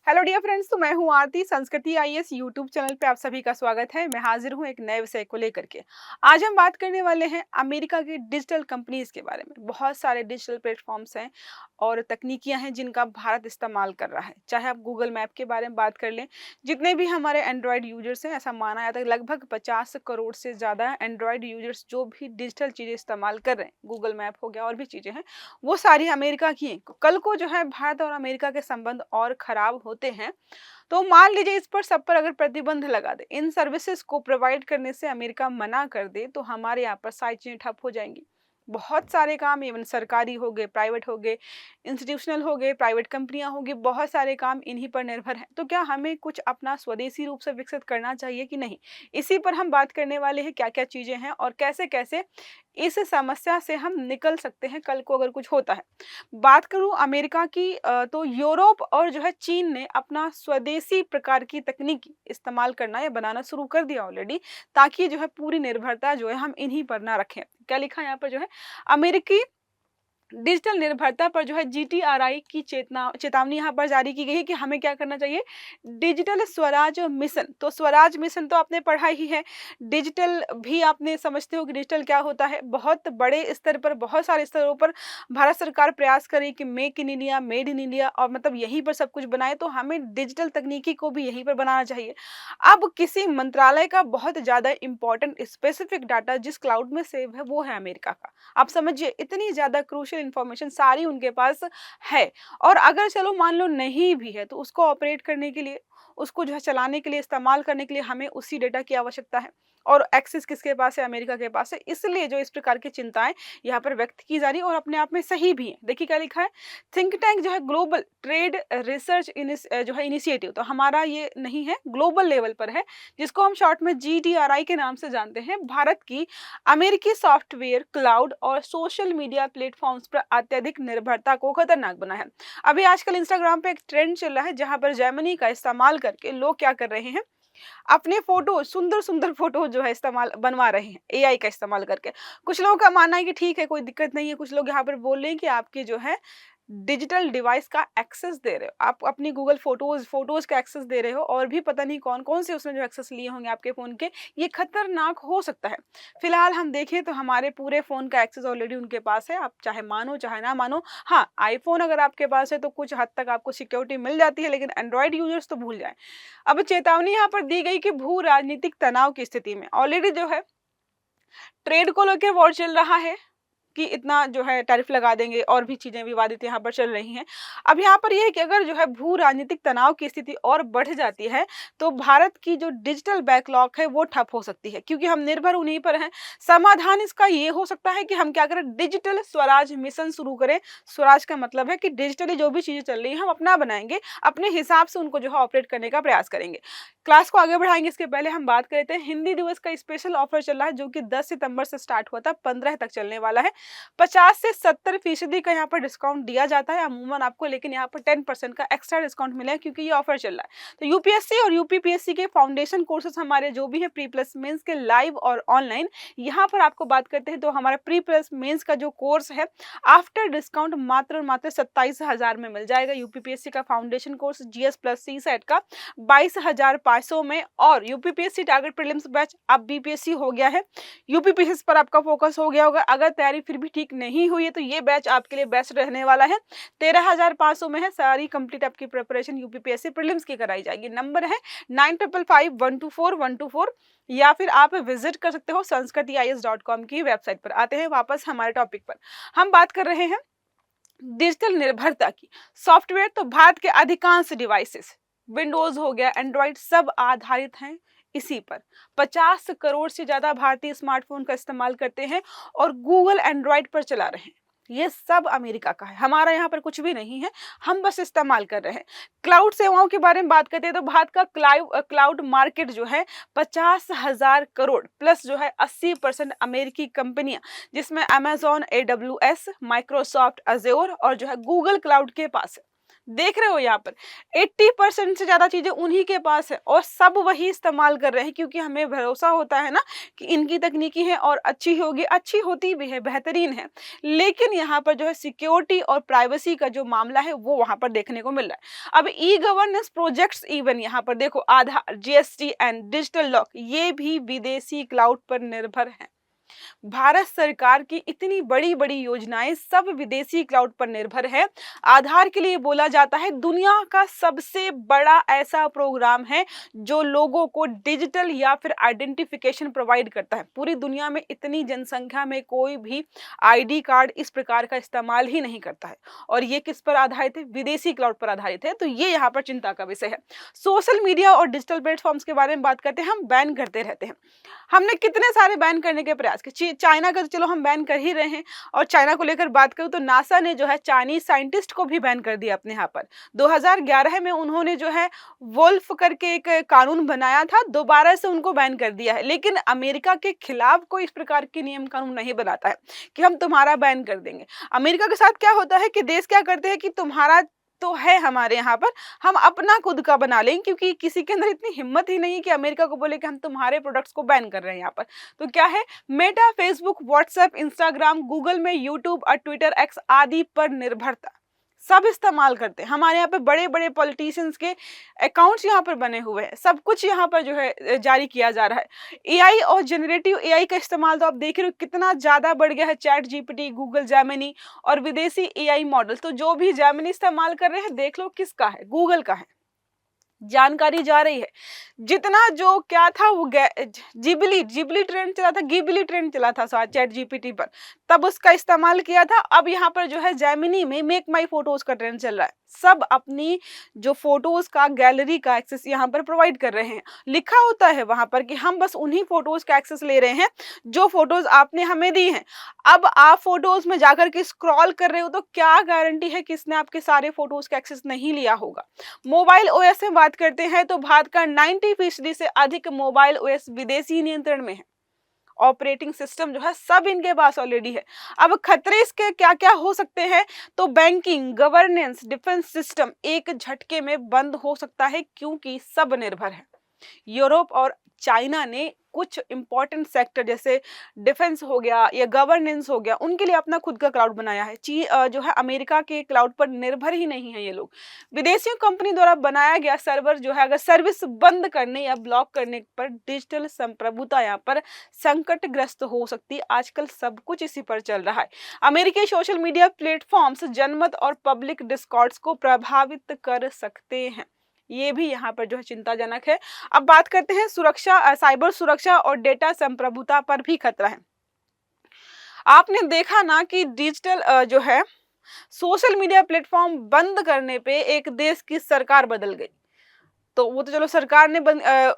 Hello dear friends, तो मैं हूं आरती। संस्कृति आईएएस यूट्यूब चैनल पे आप सभी का स्वागत है। मैं हाजिर हूं एक नए विषय को लेकर के। आज हम बात करने वाले हैं अमेरिका की डिजिटल कंपनीज के बारे में। बहुत सारे डिजिटल प्लेटफॉर्म्स हैं और तकनीकियां हैं जिनका भारत इस्तेमाल कर रहा है। चाहे आप गूगल मैप के बारे में बात कर लें, जितने भी हमारे एंड्रॉयड यूजर्स हैं, ऐसा माना जाता है लगभग 50 करोड़ से ज़्यादा एंड्रॉयड यूजर्स जो भी डिजिटल चीज़ें इस्तेमाल कर रहे हैं, गूगल मैप हो गया और भी चीज़ें हैं, वो सारी अमेरिका की हैं। कल को जो है भारत और अमेरिका के संबंध और खराब होते हैं तो मान लीजिए इस पर सब पर अगर प्रतिबंध लगा दे, इन सर्विसेज को प्रोवाइड करने से अमेरिका मना कर दे, तो हमारे यहाँ पर सारी चीजें ठप हो जाएंगी। बहुत सारे काम इवन सरकारी हो गए, प्राइवेट हो गए, इंस्टीट्यूशनल हो गए, प्राइवेट कंपनियां होगी, बहुत सारे काम इन्हीं पर निर्भर हैं। तो क्या हमें कुछ अपना स्वदेशी रूप से विकसित करना चाहिए कि नहीं? इसी पर हम बात करने वाले हैं, क्या क्या चीजें हैं और कैसे कैसे इस समस्या से हम निकल सकते हैं कल को अगर कुछ होता है। बात करूं अमेरिका की, तो यूरोप और जो है चीन ने अपना स्वदेशी प्रकार की तकनीक इस्तेमाल करना या बनाना शुरू कर दिया ऑलरेडी, ताकि जो है पूरी निर्भरता जो है हम इन्हीं पर ना रखें। क्या लिखा है यहाँ पर जो है, अमेरिकी डिजिटल निर्भरता पर जो है जीटीआरआई की चेतावनी यहाँ पर जारी की गई है कि हमें क्या करना चाहिए। डिजिटल स्वराज मिशन, तो स्वराज मिशन तो आपने पढ़ा ही है। डिजिटल भी आपने समझते हो कि डिजिटल क्या होता है। बहुत बड़े स्तर पर, बहुत सारे स्तरों पर भारत सरकार प्रयास करे कि make in India, made in India, और मतलब यहीं पर सब कुछ बनाए, तो हमें डिजिटल तकनीकी को भी यहीं पर बनाना चाहिए। अब किसी मंत्रालय का बहुत ज्यादा इंपॉर्टेंट स्पेसिफिक डाटा जिस क्लाउड में सेव है वो है अमेरिका का। आप समझिए, इतनी ज्यादा क्रूशियल इंफॉर्मेशन सारी उनके पास है। और अगर चलो मान लो नहीं भी है, तो उसको ऑपरेट करने के लिए, उसको जो है चलाने के लिए, इस्तेमाल करने के लिए हमें उसी डेटा की आवश्यकता है। और एक्सेस किसके पास है? अमेरिका के पास है। इसलिए जो इस प्रकार की चिंताएं यहाँ पर व्यक्त की जा रही है और अपने आप में सही भी है। देखिए क्या लिखा है, थिंक टैंक जो है ग्लोबल ट्रेड रिसर्च जो है इनिशिएटिव, तो हमारा ये नहीं है, ग्लोबल लेवल पर है, जिसको हम शॉर्ट में जीटीआरआई के नाम से जानते हैं। भारत की अमेरिकी सॉफ्टवेयर, क्लाउड और सोशल मीडिया प्लेटफॉर्म्स पर अत्यधिक निर्भरता को खतरनाक बना है। अभी आजकल इंस्टाग्राम पे एक ट्रेंड चल रहा है जहां पर जेमिनी का इस्तेमाल करके लोग क्या कर रहे हैं, अपने फोटो, सुंदर सुंदर फोटो जो है इस्तेमाल बनवा रहे हैं एआई का इस्तेमाल करके। कुछ लोगों का मानना है कि ठीक है, कोई दिक्कत नहीं है। कुछ लोग यहाँ पर बोल रहे हैं कि आपकी जो है डिजिटल डिवाइस का एक्सेस दे रहे हो, आप अपनी गूगल फोटोज फोटोज का एक्सेस दे रहे हो, और भी पता नहीं कौन कौन से उसने जो एक्सेस लिए होंगे आपके फोन के, ये खतरनाक हो सकता है। फिलहाल हम देखें तो हमारे पूरे फोन का एक्सेस ऑलरेडी उनके पास है, आप चाहे मानो चाहे ना मानो। हाँ, आईफोन अगर आपके पास है तो कुछ हद तक आपको सिक्योरिटी मिल जाती है, लेकिन एंड्रॉयड यूजर्स तो भूल जाए। अब चेतावनी यहाँ पर दी गई कि भू राजनीतिक तनाव की स्थिति में ऑलरेडी जो है ट्रेड को लेकर वॉर चल रहा है कि इतना जो है टैरिफ लगा देंगे, और भी चीजें विवादित यहाँ पर चल रही हैं। अब यहाँ पर यह है कि अगर जो है भू राजनीतिक तनाव की स्थिति और बढ़ जाती है, तो भारत की जो डिजिटल बैकलॉग है वो ठप हो सकती है, क्योंकि हम निर्भर उन्हीं पर हैं। समाधान इसका ये हो सकता है कि हम क्या करें, डिजिटल स्वराज मिशन शुरू करें। स्वराज का मतलब है कि डिजिटली जो भी चीजें चल रही है हम अपना बनाएंगे, अपने हिसाब से उनको जो है ऑपरेट करने का प्रयास करेंगे। क्लास को आगे बढ़ाएंगे, इसके पहले हम बात कर लेते हैं हिंदी दिवस का स्पेशल ऑफर चल रहा है, जो कि 10 सितंबर से स्टार्ट हुआ था, 15 तक चलने वाला है। 50 से 70% का यहाँ पर डिस्काउंट दिया जाता है अमूमन आपको, लेकिन यहाँ पर 10% का एक्स्ट्रा डिस्काउंट मिलेगा क्योंकि ये ऑफर चल रहा है। तो यूपीएससी और यूपीपीएससी के फाउंडेशन कोर्सेज हमारे जो भी है, प्री प्लस मेंस के लाइव और ऑनलाइन, यहाँ पर आपको बात करते हैं तो हमारा प्री प्लस मेंस का जो कोर्स है आफ्टर डिस्काउंट मात्र और मात्र 27,000 में मिल जाएगा। यूपीपीएससी का फाउंडेशन कोर्स जीएस प्लस सी सेट का 22,500 में, और यूपीपीएससी टारगेट प्रीलिम्स बैच अब बीपीएससी हो गया है, यूपीपीएससी पर आपका फोकस हो गया होगा। अगर तैयारी फिर भी ठीक नहीं हुई है तो ये बैच आपके लिए बेस्ट रहने वाला है। 13,500 में है, सारी कंप्लीट आपकी प्रिपरेशन यूपीपीएससी प्रीलिम्स की कराई जाएगी। नंबर है 9555124124, या फिर आप विजिट कर सकते हो sanskritIAS.com की वेबसाइट पर। आते हैं वापस हमारे टॉपिक पर। हम बात कर रहे हैं डिजिटल निर्भरता की। सॉफ्टवेयर तो भारत के अधिकांश डिवाइसेस, विंडोज हो गया, एंड्रॉइड, सब आधारित हैं इसी पर। 50 करोड़ से ज्यादा भारतीय स्मार्टफोन का इस्तेमाल करते हैं और गूगल एंड्रॉइड पर चला रहे हैं। ये सब अमेरिका का है, हमारा यहाँ पर कुछ भी नहीं है, हम बस इस्तेमाल कर रहे हैं। क्लाउड सेवाओं के बारे में बात करते हैं तो भारत का क्लाउड मार्केट जो है 50,000 करोड़ प्लस जो है 80% अमेरिकी कंपनियां, जिसमें अमेजॉन, AWS, माइक्रोसॉफ्ट अज्योर और जो है गूगल क्लाउड के पास है। देख रहे हो यहाँ पर 80% से ज़्यादा चीज़ें उन्हीं के पास है और सब वही इस्तेमाल कर रहे हैं, क्योंकि हमें भरोसा होता है ना कि इनकी तकनीकी है और अच्छी होगी, अच्छी होती भी है, बेहतरीन है। लेकिन यहाँ पर जो है सिक्योरिटी और प्राइवेसी का जो मामला है वो वहाँ पर देखने को मिल रहा है। अब ई गवर्नेंस प्रोजेक्ट्स, इवन यहाँ पर देखो आधार, जीएसटी एंड डिजिटल लॉक, ये भी विदेशी क्लाउड पर निर्भर है। भारत सरकार की इतनी बड़ी बड़ी योजनाएं सब विदेशी क्लाउड पर निर्भर है। आधार के लिए बोला जाता है दुनिया का सबसे बड़ा ऐसा प्रोग्राम है जो लोगों को डिजिटल या फिर आइडेंटिफिकेशन प्रोवाइड करता है। पूरी दुनिया में इतनी जनसंख्या में कोई भी आईडी कार्ड इस प्रकार का इस्तेमाल ही नहीं करता है, और ये किस पर आधारित है? विदेशी क्लाउड पर आधारित है। तो ये यहाँ पर चिंता का विषय है। सोशल मीडिया और डिजिटल प्लेटफॉर्म्स के बारे में बात करते हैं। हम बैन करते रहते हैं, हमने कितने सारे बैन करने के प्रयास किए। चाइना का तो चलो हम बैन कर ही रहे हैं, और चाइना को लेकर बात करूं तो नासा ने जो है चाइनीज साइंटिस्ट को भी बैन कर दिया अपने यहाँ पर। 2011 में उन्होंने जो है वोल्फ करके एक कानून बनाया था, दोबारा से उनको बैन कर दिया है। लेकिन अमेरिका के खिलाफ कोई इस प्रकार के नियम कानून नहीं बनाता है कि हम तुम्हारा बैन कर देंगे। अमेरिका के साथ क्या होता है कि देश क्या करते हैं कि तुम्हारा तो है हमारे यहाँ पर, हम अपना खुद का बना लेंगे, क्योंकि किसी के अंदर इतनी हिम्मत ही नहीं है कि अमेरिका को बोले कि हम तुम्हारे प्रोडक्ट्स को बैन कर रहे हैं यहाँ पर। तो क्या है, Meta, Facebook, WhatsApp, Instagram, Google में यूट्यूब और ट्विटर, एक्स आदि पर निर्भरता सब इस्तेमाल करते हैं। हमारे यहाँ पे बड़े बड़े पॉलिटिशियंस के अकाउंट्स यहाँ पर बने हुए हैं, सब कुछ यहाँ पर जो है जारी किया जा रहा है। एआई और जनरेटिव एआई का इस्तेमाल तो आप देख रहे हो कितना ज़्यादा बढ़ गया है। चैट जीपीटी, गूगल जेमिनी और विदेशी एआई मॉडल, तो जो भी जेमिनी इस्तेमाल कर रहे हैं देख लो किसका है, गूगल का है। जानकारी जा रही है जितना जो क्या था वो जिबली ट्रेंड चला था, गिबली ट्रेंड चला था शायद चैट जीपीटी पर, तब उसका इस्तेमाल किया था। अब यहाँ पर जो है जेमिनी में मेक माई फोटोज का ट्रेंड चल रहा है। सब अपनी जो फोटोज का गैलरी का एक्सेस यहाँ पर प्रोवाइड कर रहे हैं। लिखा होता है वहां पर कि हम बस उन्हीं फोटोज का एक्सेस ले रहे हैं जो फोटोज आपने हमें दी हैं। अब आप फोटोज में जाकर के स्क्रॉल कर रहे हो तो क्या गारंटी है कि इसने आपके सारे फोटोज का एक्सेस नहीं लिया होगा। मोबाइल ओएस में बात करते हैं तो भारत का 90% से अधिक मोबाइल ओएस विदेशी नियंत्रण में है। ऑपरेटिंग सिस्टम जो है सब इनके पास ऑलरेडी है। अब खतरे इसके क्या क्या हो सकते हैं, तो बैंकिंग, गवर्नेंस, डिफेंस सिस्टम एक झटके में बंद हो सकता है, क्योंकि सब निर्भर है। यूरोप और चाइना ने कुछ इंपॉर्टेंट सेक्टर जैसे डिफेंस हो गया या गवर्नेंस हो गया, उनके लिए अपना खुद का क्लाउड बनाया है। जो है अमेरिका के क्लाउड पर निर्भर ही नहीं है ये लोग। विदेशी कंपनी द्वारा बनाया गया सर्वर जो है अगर सर्विस बंद करने या ब्लॉक करने पर डिजिटल संप्रभुता यहाँ पर संकटग्रस्त हो सकती है। आजकल सब कुछ इसी पर चल रहा है। अमेरिकी सोशल मीडिया प्लेटफॉर्म्स जनमत और पब्लिक डिस्कॉर्ड्स को प्रभावित कर सकते हैं। ये भी यहाँ पर जो है चिंताजनक है। अब बात करते हैं सुरक्षा, साइबर सुरक्षा और डेटा संप्रभुता पर भी खतरा है। आपने देखा ना कि डिजिटल जो है सोशल मीडिया प्लेटफॉर्म बंद करने पे एक देश की सरकार बदल गई। तो वो तो चलो सरकार ने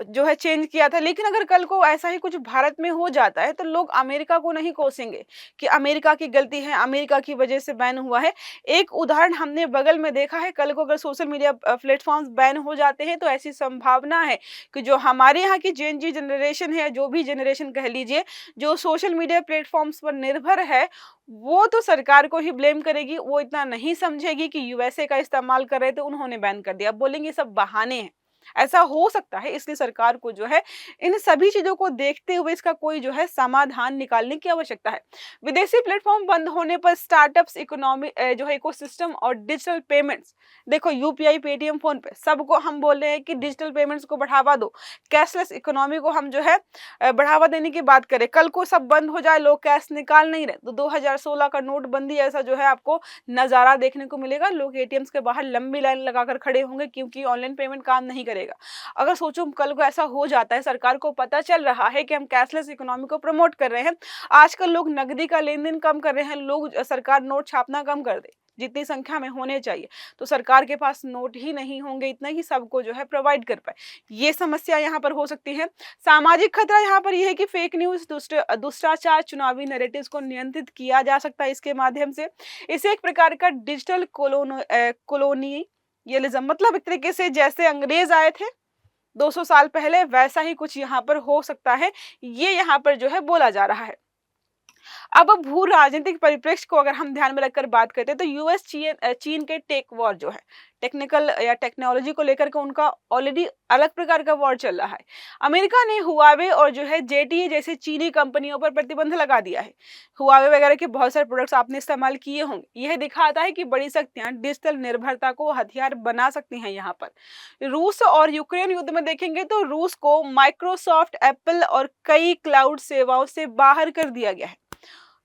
जो है चेंज किया था, लेकिन अगर कल को ऐसा ही कुछ भारत में हो जाता है तो लोग अमेरिका को नहीं कोसेंगे कि अमेरिका की गलती है, अमेरिका की वजह से बैन हुआ है। एक उदाहरण हमने बगल में देखा है, कल को अगर सोशल मीडिया प्लेटफॉर्म्स बैन हो जाते हैं तो ऐसी संभावना है कि जो हमारे यहाँ की जेन जी जनरेशन है, जो भी जनरेशन कह लीजिए, जो सोशल मीडिया प्लेटफॉर्म्स पर निर्भर है, वो तो सरकार को ही ब्लेम करेगी। वो इतना नहीं समझेगी कि यूएसए का इस्तेमाल कर रहे थे, उन्होंने बैन कर दिया, बोलेंगे सब बहाने हैं। ऐसा हो सकता है, इसलिए सरकार को जो है इन सभी चीजों को देखते हुए इसका कोई जो है समाधान निकालने की आवश्यकता है। विदेशी प्लेटफॉर्म बंद होने पर स्टार्टअप्स, इकोनॉमी जो है इकोसिस्टम और डिजिटल पेमेंट्स, देखो यूपीआई, पेटीएम, फोन पे, सबको हम बोल रहे हैं कि डिजिटल पेमेंट्स को बढ़ावा दो, कैशलेस इकोनॉमी को हम जो है बढ़ावा देने की बात करें। कल को सब बंद हो जाए, लोग कैश निकाल नहीं रहे, तो 2016 का नोटबंदी ऐसा जो है आपको नजारा देखने को मिलेगा। लोग एटीएम्स के बाहर लंबी लाइन लगाकर खड़े होंगे, क्योंकि ऑनलाइन पेमेंट काम नहीं करेगा। अगर सोचो कल को ऐसा हो जाता है, सरकार को पता चल रहा है कि हम कैशलेस इकोनॉमी को प्रमोट कर रहे हैं, आजकल लोग नकदी का लेन देन कम कर रहे हैं, लोग सरकार नोट छापना कम कर दे जितनी संख्या में होने चाहिए, तो सरकार के पास नोट ही नहीं होंगे इतना ही सबको जो है प्रोवाइड कर पाए। ये समस्या यहाँ पर हो सकती है। सामाजिक खतरा यहाँ पर यह है कि फेक न्यूज, दुष्टाचार, चुनावी नैरेटिव्स को नियंत्रित किया जा सकता है इसके माध्यम से। इसे एक प्रकार का डिजिटल कोलोनियलिज्म, मतलब एक तरीके से जैसे अंग्रेज आए थे 200 साल पहले, वैसा ही कुछ यहाँ पर हो सकता है, ये यहाँ पर जो है बोला जा रहा है। अब भू राजनीतिक परिप्रेक्ष्य को अगर हम ध्यान में रखकर बात करते हैं तो यूएस चीन के टेक वॉर जो है, टेक्निकल या टेक्नोलॉजी को लेकर के उनका ऑलरेडी अलग प्रकार का वॉर चल रहा है। अमेरिका ने हुआवे और जो है जेटीए जैसे चीनी कंपनियों पर प्रतिबंध लगा दिया है। हुआवे वगैरह के बहुत सारे प्रोडक्ट्स आपने इस्तेमाल किए होंगे। यह दिखाता है कि बड़ी शक्तियां डिजिटल निर्भरता को हथियार बना सकती हैं। यहाँ पर रूस और यूक्रेन युद्ध में देखेंगे तो रूस को माइक्रोसॉफ्ट, एप्पल और कई क्लाउड सेवाओं से बाहर कर दिया गया है।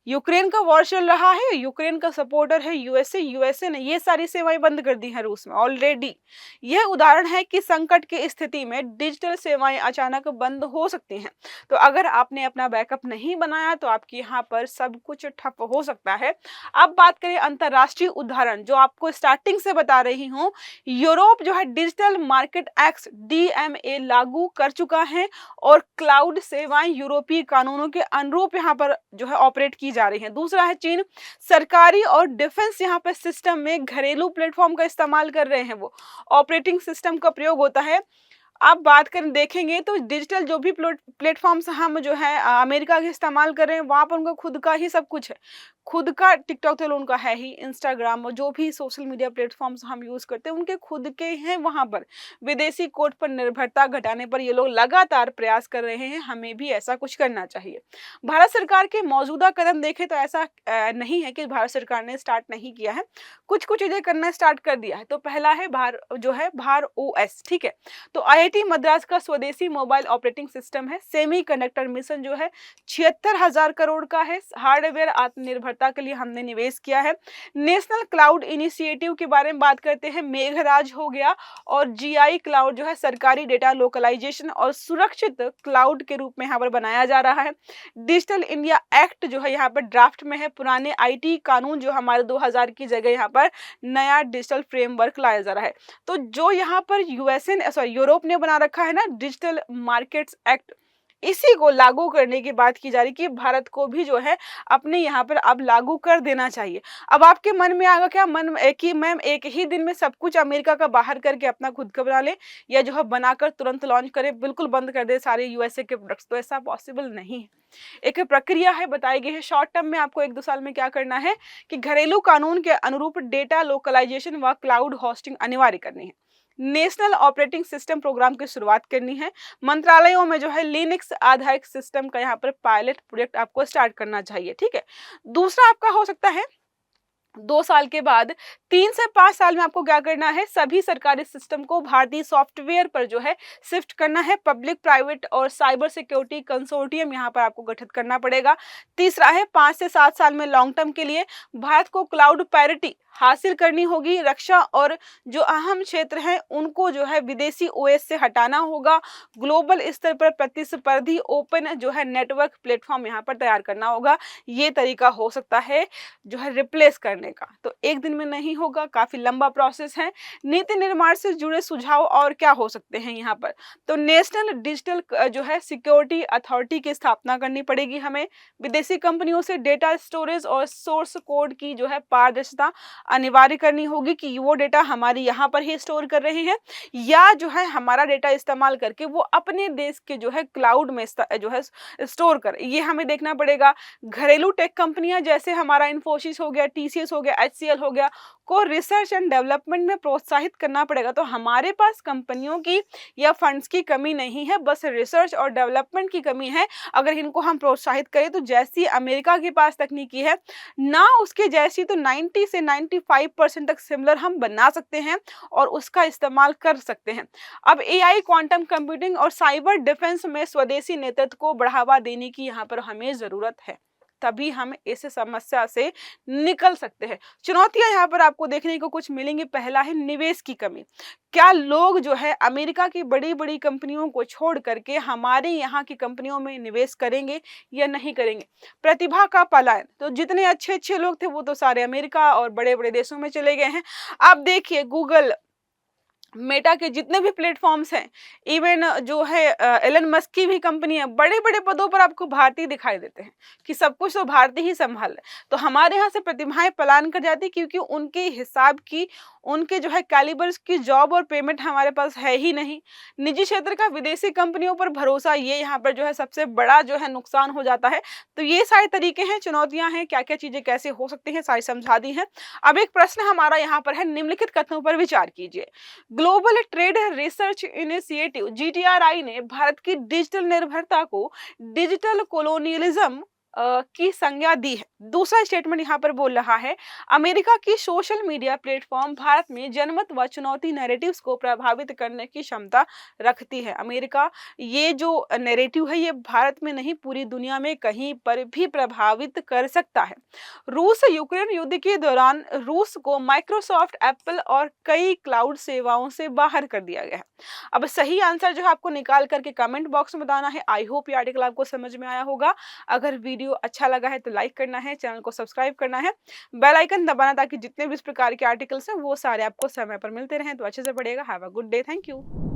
यूक्रेन का वॉर चल रहा है, यूक्रेन का सपोर्टर है यूएसए, यूएसए ने ये सारी सेवाएं बंद कर दी हैं रूस में ऑलरेडी। यह उदाहरण है कि संकट की स्थिति में डिजिटल सेवाएं अचानक बंद हो सकती हैं। तो अगर आपने अपना बैकअप नहीं बनाया तो आपके यहाँ पर सब कुछ ठप हो सकता है। अब बात करें अंतर्राष्ट्रीय उदाहरण, जो आपको स्टार्टिंग से बता रही हूँ, यूरोप जो है डिजिटल मार्केट एक्ट डीएमए लागू कर चुका है और क्लाउड सेवाएं यूरोपीय कानूनों के अनुरूप यहाँ पर जो है ऑपरेट की जा रही हैं। दूसरा है चीन, सरकारी और डिफेंस यहाँ पे सिस्टम में घरेलू प्लेटफॉर्म का इस्तेमाल कर रहे हैं, वो ऑपरेटिंग सिस्टम का प्रयोग होता है। आप बात करें देखेंगे तो डिजिटल जो भी प्लेटफॉर्म्स हम जो है अमेरिका के इस्तेमाल कर रहे हैं, वहाँ पर उनका खुद का ही सब कुछ है। खुद का टिकटॉक तो उनका है ही, इंस्टाग्राम और जो भी सोशल मीडिया प्लेटफॉर्म्स हम यूज़ करते हैं उनके खुद के हैं। वहाँ पर विदेशी कोड पर निर्भरता घटाने पर ये लोग लगातार प्रयास कर रहे हैं। हमें भी ऐसा कुछ करना चाहिए। भारत सरकार के मौजूदा कदम देखें तो ऐसा नहीं है कि भारत सरकार ने स्टार्ट नहीं किया है, कुछ कुछ चीज़ें करना स्टार्ट कर दिया है। तो पहला है भार ओएस, ठीक है। तो आईआईटी मद्रास का स्वदेशी मोबाइल ऑपरेटिंग सिस्टम है। सेमी कंडक्टर मिशन जो है 76,000 करोड़ का है। हार्डवेयर आत्मनिर्भरता के लिए हमने निवेश किया है। नेशनल क्लाउड इनिशिएटिव के बारे में बात करते हैं, मेघराज हो गया और जीआई क्लाउड जो है सरकारी डेटा लोकलाइजेशन और सुरक्षित क्लाउड के रूप में यहाँ पर बनाया जा रहा है। डिजिटल इंडिया एक्ट जो है यहाँ पर ड्राफ्ट में है। पुराने आईटी कानून जो हमारे 2000 की जगह यहाँ पर नया डिजिटल फ्रेमवर्क लाया जा रहा है। तो जो यहाँ पर यूरोप ने बना रखा है ना डिजिटल मार्केट्स एक्ट, इसी को लागू करने की बात की जा रही कि भारत को भी जो है अपने यहाँ पर अब लागू कर देना चाहिए। अब आपके मन में आएगा क्या, मन में कि मैम एक ही दिन में सब कुछ अमेरिका का बाहर करके अपना खुद का बना ले या जो है बनाकर तुरंत लॉन्च करे, बिल्कुल बंद कर दे सारे यूएसए के प्रोडक्ट्स। तो ऐसा पॉसिबल नहीं है। एक प्रक्रिया है, बताई गई है। शॉर्ट टर्म में आपको 1-2 साल में क्या करना है कि घरेलू कानून के अनुरूप डेटा लोकलाइजेशन व क्लाउड होस्टिंग अनिवार्य करनी है। नेशनल ऑपरेटिंग सिस्टम प्रोग्राम की शुरुआत करनी है। मंत्रालयों में जो है लिनक्स आधारित सिस्टम का यहाँ पर पायलट प्रोजेक्ट आपको स्टार्ट करना चाहिए, ठीक है। दूसरा आपका हो सकता है 2 साल के बाद 3 से 5 साल में आपको क्या करना है, सभी सरकारी सिस्टम को भारतीय सॉफ्टवेयर पर जो है शिफ्ट करना है। पब्लिक प्राइवेट और साइबर सिक्योरिटी कंसोर्टियम यहाँ पर आपको गठित करना पड़ेगा। तीसरा है 5 से 7 साल में लॉन्ग टर्म के लिए भारत को क्लाउड पैरिटी हासिल करनी होगी। रक्षा और जो अहम क्षेत्र हैं उनको जो है विदेशी ओएस से हटाना होगा। ग्लोबल स्तर पर प्रतिस्पर्धी ओपन जो है नेटवर्क प्लेटफॉर्म यहाँ पर तैयार करना होगा। ये तरीका हो सकता है जो है रिप्लेस करने का। तो एक दिन में नहीं होगा, काफी लंबा प्रोसेस है। नीति निर्माण से जुड़े सुझाव और क्या हो सकते हैं यहाँ पर, तो नेशनल डिजिटल जो है सिक्योरिटी अथॉरिटी की स्थापना करनी पड़ेगी हमें। विदेशी कंपनियों से डेटा स्टोरेज और सोर्स कोड की जो है पारदर्शिता अनिवार्य करनी होगी कि वो डेटा हमारी यहाँ पर ही स्टोर कर रहे हैं या जो है हमारा डेटा इस्तेमाल करके वो अपने देश के जो है क्लाउड में जो है स्टोर कर, ये हमें देखना पड़ेगा। घरेलू टेक कंपनियां जैसे हमारा इन्फोसिस हो गया, टीसीएस हो गया, एचसीएल हो गया, को रिसर्च एंड डेवलपमेंट में प्रोत्साहित करना पड़ेगा। तो हमारे पास कंपनियों की या फंड्स की कमी नहीं है, बस रिसर्च और डेवलपमेंट की कमी है। अगर इनको हम प्रोत्साहित करें तो जैसी अमेरिका के पास तकनीकी है ना उसके जैसी, तो 90 से 95% तक सिमिलर हम बना सकते हैं और उसका इस्तेमाल कर सकते हैं। अब एआई, क्वांटम कंप्यूटिंग और साइबर डिफेंस में स्वदेशी नेतृत्व को बढ़ावा देने की यहाँ पर हमें जरूरत है, तभी हम इस समस्या से निकल सकते हैं। चुनौतियां यहाँ पर आपको देखने को कुछ मिलेंगी। पहला है निवेश की कमी। क्या लोग जो है अमेरिका की बड़ी बड़ी कंपनियों को छोड़ करके हमारे यहाँ की कंपनियों में निवेश करेंगे या नहीं करेंगे। प्रतिभा का पलायन, तो जितने अच्छे अच्छे लोग थे वो तो सारे अमेरिका और बड़े बड़े देशों में चले गए हैं। आप देखिए गूगल, मेटा के जितने भी प्लेटफॉर्म्स हैं, इवन जो है एलन मस्क की भी कंपनी है, बड़े बड़े पदों पर आपको भारतीय दिखाई देते हैं कि सब कुछ तो भारतीय ही संभाल रहे। तो हमारे यहाँ से प्रतिभाएं पलायन कर जाती, क्योंकि उनके हिसाब की, उनके जो है कैलिबर्स की जॉब और पेमेंट हमारे पास है ही नहीं। निजी क्षेत्र का विदेशी कंपनियों पर भरोसा, ये यहाँ पर जो है सबसे बड़ा जो है नुकसान हो जाता है। तो ये सारे तरीके हैं, चुनौतियां हैं, क्या क्या चीजें कैसे हो सकती हैं, सारी समझा दी हैं। अब एक प्रश्न हमारा यहाँ पर है, निम्नलिखित कथनों पर विचार कीजिए। ग्लोबल ट्रेड रिसर्च इनिशिएटिव जीटीआरआई ने भारत की डिजिटल निर्भरता को डिजिटल कोलोनियलिज्म की संज्ञा दी है। दूसरा स्टेटमेंट यहाँ पर बोल रहा है, अमेरिका की सोशल मीडिया प्लेटफॉर्म भारत में जनमत व चुनौती नैरेटिव्स को प्रभावित करने की क्षमता रखती है। अमेरिका, ये जो नैरेटिव है, ये भारत में नहीं पूरी दुनिया में कहीं पर भी प्रभावित कर सकता है। रूस यूक्रेन युद्ध के दौरान रूस को माइक्रोसॉफ्ट, एप्पल और कई क्लाउड सेवाओं से बाहर कर दिया गया है। अब सही आंसर जो है आपको निकाल करके कमेंट बॉक्स में बताना है। आई होप ये आर्टिकल आपको समझ में आया होगा। अगर वीडियो अच्छा लगा है तो लाइक करना है, चैनल को सब्सक्राइब करना है, बेल आइकन दबाना, ताकि जितने भी इस प्रकार के आर्टिकल्स हैं वो सारे आपको समय पर मिलते रहें। तो अच्छे से पढ़िएगा। Have a good day. Thank you.